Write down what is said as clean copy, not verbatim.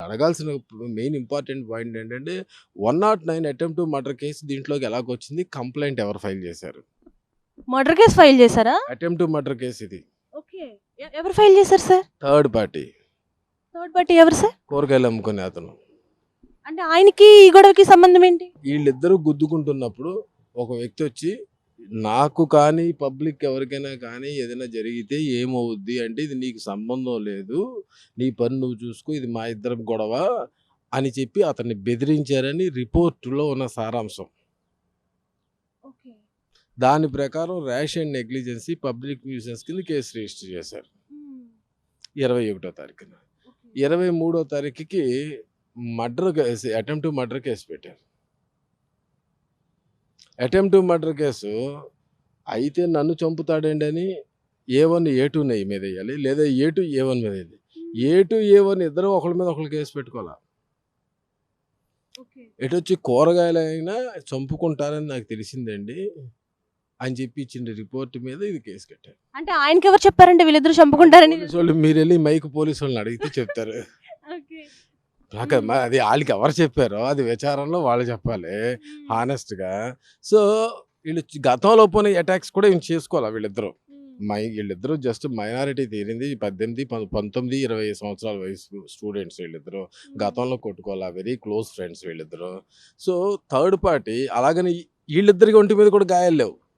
అడగాల్సిన main important point ఏంటంటే 109 attempt to murder case దీంట్లోకి ఎలాగొచ్చింది? కంప్లైంట్ ఎవరు ఫైల్ చేశారు? మర్డర్ కేసు ఫైల్ చేశారా? అటెంప్ట్ టు మర్డర్ కేసు ఇది. ఓకే. ఎవరు ఫైల్ చేశారు sir? Third party. Third party ఎవరు సార్? కూరగాయలు అమ్ముకునే అతను. అంటే ఆయనకి ఈ గొడవకి సంబంధం ఏంటి? వీళ్ళిద్దరూ గుద్దుకుంటున్నప్పుడు ఒక వ్యక్తి వచ్చి నాకు కానీ పబ్లిక్ ఎవరికైనా కానీ ఏదైనా జరిగితే ఏమవుద్ది అంటే ఇది నీకు సంబంధం లేదు, నీ పని నువ్వు చూసుకో, ఇది మా ఇద్దరం గొడవ అని చెప్పి అతన్ని బెదిరించారని రిపోర్టులో ఉన్న సారాంశం. ఓకే. దాని ప్రకారం rash and negligence public nuisance కింద కేసు రిజిస్టర్ చేశారు 21వ తారీఖున. 23వ తారీఖుకి murder case, attempt to murder case పెట్టారు. అటెంప్ట్ టు మర్డర్ కేసు అయితే నన్ను చంపుతాడండి అని A1 A2 మీద వేయాలి, లేదా A2 A1 మీద వేయాలి. A2 A1 ఇద్దరు ఒకళ్ళ మీద ఒకళ్ళు కేసు పెట్టుకోవాలి. ఎటు వచ్చి కూరగాయలైనా చంపుకుంటారని నాకు తెలిసిందండి అని చెప్పి ఇచ్చిన రిపోర్ట్ మీద ఇది కేసు కట్టారు. అంటే ఆయనకి ఎవరు చెప్పారంటే వీళ్ళిద్దరు చంపుకుంటారని? పోలీసు వాళ్ళు మీరు వెళ్ళి పోలీసు వాళ్ళని అడిగితే చెప్తారు. నాకు అది వాళ్ళకి ఎవరు చెప్పారో అది విచారణలో వాళ్ళు చెప్పాలి హానెస్ట్గా. సో వీళ్ళు గతంలో పోనీ అటాక్స్ కూడా ఏం చేసుకోవాలి వీళ్ళిద్దరూ. వీళ్ళిద్దరూ జస్ట్ మైనారిటీ తీరింది 18, 19, 20 సంవత్సరాల వయసు స్టూడెంట్స్ వీళ్ళిద్దరూ. గతంలో కొట్టుకోవాలి, వెరీ క్లోజ్ ఫ్రెండ్స్ వీళ్ళిద్దరూ. సో థర్డ్ పార్టీ అలాగని వీళ్ళిద్దరికి ఒంటి మీద కూడా గాయాలు లేవు.